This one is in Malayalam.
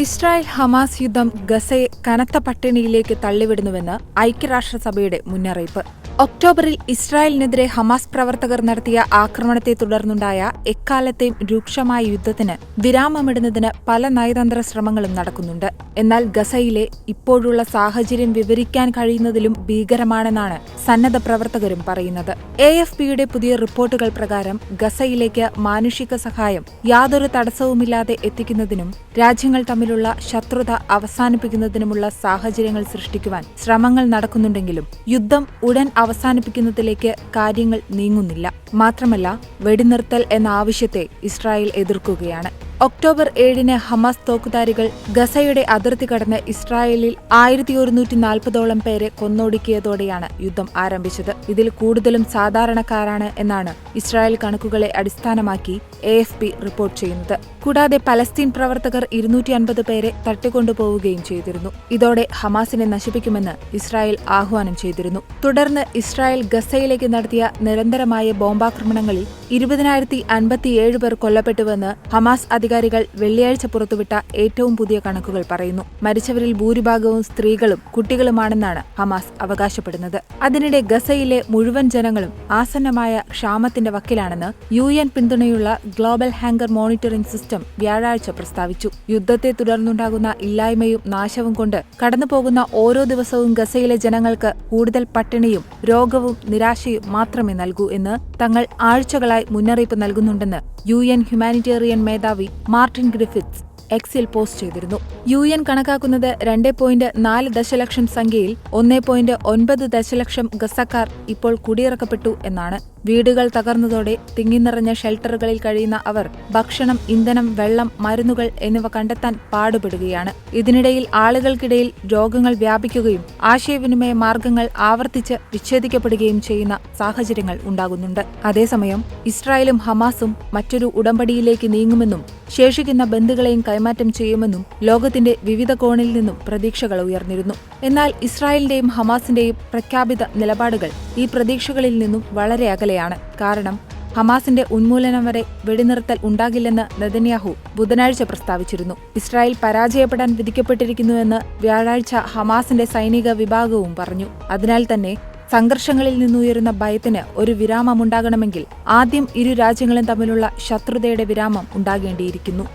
ഇസ്രായേൽ ഹമാസ് യുദ്ധം ഗസയെ കനത്ത പട്ടിണിയിലേക്ക് തള്ളിവിടുന്നുവെന്ന് ഐക്യരാഷ്ട്രസഭയുടെ മുന്നറിയിപ്പ്. ഒക്ടോബറിൽ ഇസ്രായേലിനെതിരെ ഹമാസ് പ്രവർത്തകർ നടത്തിയ ആക്രമണത്തെ തുടർന്നുണ്ടായ എക്കാലത്തെയും രൂക്ഷമായ യുദ്ധത്തിന് വിരാമമിടുന്നതിന് പല നയതന്ത്ര ശ്രമങ്ങളും നടക്കുന്നുണ്ട്. എന്നാൽ ഗസയിലെ ഇപ്പോഴുള്ള സാഹചര്യം വിവരിക്കാൻ കഴിയുന്നതിലും ഭീകരമാണെന്നാണ് സന്നദ്ധ പ്രവർത്തകരും പറയുന്നത്. AFPയുടെ പുതിയ റിപ്പോർട്ടുകൾ പ്രകാരം ഗസയിലേക്ക് മാനുഷിക സഹായം യാതൊരു തടസ്സവുമില്ലാതെ എത്തിക്കുന്നതിനും രാജ്യങ്ങൾ തമ്മിലുള്ള ശത്രുത അവസാനിപ്പിക്കുന്നതിനുമുള്ള സാഹചര്യങ്ങൾ സൃഷ്ടിക്കുവാൻ ശ്രമങ്ങൾ നടക്കുന്നുണ്ടെങ്കിലും യുദ്ധം ഉടൻ അവസാനിപ്പിക്കുന്നതിലേക്ക് കാര്യങ്ങൾ നീങ്ങുന്നില്ല. മാത്രമല്ല, വെടിനിർത്തൽ എന്ന ആവശ്യത്തെ ഇസ്രായേൽ എതിർക്കുകയാണ്. ഒക്ടോബർ 7-ന് ഹമാസ് തോക്കുധാരികൾ ഗസയുടെ അതിർത്തി കടന്ന് ഇസ്രായേലിൽ 1140ഓളം പേരെ കൊന്നൊടുക്കിയതോടെയാണ് യുദ്ധം ആരംഭിച്ചത്. ഇതിൽ കൂടുതലും സാധാരണക്കാരാണ് എന്നാണ് ഇസ്രായേൽ കണക്കുകളെ അടിസ്ഥാനമാക്കി AFP റിപ്പോർട്ട് ചെയ്യുന്നത്. കൂടാതെ പലസ്തീൻ പ്രവർത്തകർ 250 പേരെ തട്ടിക്കൊണ്ടുപോവുകയും ചെയ്തിരുന്നു. ഇതോടെ ഹമാസിനെ നശിപ്പിക്കുമെന്ന് ഇസ്രായേൽ ആഹ്വാനം ചെയ്തിരുന്നു. തുടർന്ന് ഇസ്രായേൽ ഗസയിലേക്ക് നടത്തിയ നിരന്തരമായ ബോംബാക്രമണങ്ങളിൽ 20,057 പേർ കൊല്ലപ്പെട്ടുവെന്ന് ഹമാസ് അധികാരികൾ വെള്ളിയാഴ്ച പുറത്തുവിട്ട ഏറ്റവും പുതിയ കണക്കുകൾ പറയുന്നു. മരിച്ചവരിൽ ഭൂരിഭാഗവും സ്ത്രീകളും കുട്ടികളുമാണെന്നാണ് ഹമാസ് അവകാശപ്പെടുന്നത്. അതിനിടെ ഗസയിലെ മുഴുവൻ ജനങ്ങളും ആസന്നമായ ക്ഷാമത്തിന്റെ വക്കിലാണെന്ന് UN പിന്തുണയുള്ള ഗ്ലോബൽ ഹങ്കർ മോണിറ്ററിംഗ് സിസ്റ്റം വ്യാഴാഴ്ച പ്രസ്താവിച്ചു. യുദ്ധത്തെ തുടർന്നുണ്ടാകുന്ന ഇല്ലായ്മയും നാശവും കൊണ്ട് കടന്നുപോകുന്ന ഓരോ ദിവസവും ഗസയിലെ ജനങ്ങൾക്ക് കൂടുതൽ പട്ടിണിയും രോഗവും നിരാശയും മാത്രമേ നൽകൂ എന്ന് തങ്ങൾ ആഴ്ചകളായി മുന്നറിയിപ്പ് നൽകുന്നുണ്ടെന്ന് UN ഹ്യൂമാനിറ്റേറിയൻ മേധാവി മാർട്ടിൻ ഗ്രിഫിത്സ് എക്സിൽ പോസ്റ്റ് ചെയ്തിരുന്നു. UN കണക്കാക്കുന്നത് 2.4 ദശലക്ഷം സംഖ്യയിൽ 1.9 ദശലക്ഷം ഗസക്കാർ ഇപ്പോൾ കുടിയിറക്കപ്പെട്ടു എന്നാണ്. വീടുകൾ തകർന്നതോടെ തിങ്ങിനിറഞ്ഞ ഷെൽട്ടറുകളിൽ കഴിയുന്ന അവർ ഭക്ഷണം, ഇന്ധനം, വെള്ളം, മരുന്നുകൾ എന്നിവ കണ്ടെത്താൻ പാടുപെടുകയാണ്. ഇതിനിടയിൽ ആളുകൾക്കിടയിൽ രോഗങ്ങൾ വ്യാപിക്കുകയും ആശയവിനിമയ മാർഗങ്ങൾ ആവർത്തിച്ച് വിച്ഛേദിക്കപ്പെടുകയും ചെയ്യുന്ന സാഹചര്യങ്ങൾ ഉണ്ടാകുന്നുണ്ട്. അതേസമയം ഇസ്രായേലും ഹമാസും മറ്റൊരു ഉടമ്പടിയിലേക്ക് നീങ്ങുമെന്നും ശേഷിക്കുന്ന ബന്ദികളെയും കൈമാറ്റം ചെയ്യുമെന്നും ലോകത്തിന്റെ വിവിധ കോണിൽ നിന്നും പ്രതീക്ഷകൾ ഉയർന്നിരുന്നു. എന്നാൽ ഇസ്രായേലിന്റെയും ഹമാസിന്റെയും പ്രഖ്യാപിത നിലപാടുകൾ ഈ പ്രതീക്ഷകളിൽ നിന്നും വളരെ അകലെയാണ്. കാരണം ഹമാസിന്റെ ഉന്മൂലനം വരെ വെടിനിർത്തൽ ഉണ്ടാകില്ലെന്ന് നെതന്യാഹു ബുധനാഴ്ച പ്രസ്താവിച്ചിരുന്നു. ഇസ്രായേൽ പരാജയപ്പെടാൻ വിധിക്കപ്പെട്ടിരിക്കുന്നുവെന്ന് വ്യാഴാഴ്ച ഹമാസിന്റെ സൈനിക വിഭാഗവും പറഞ്ഞു. അതിനാൽ തന്നെ സംഘർഷങ്ങളിൽ നിന്നുയരുന്ന ഭയത്തിന് ഒരു വിരാമമുണ്ടാകണമെങ്കിൽ ആദ്യം ഇരു രാജ്യങ്ങളും തമ്മിലുള്ള ശത്രുതയുടെ വിരാമം ഉണ്ടാകേണ്ടിയിരിക്കുന്നു.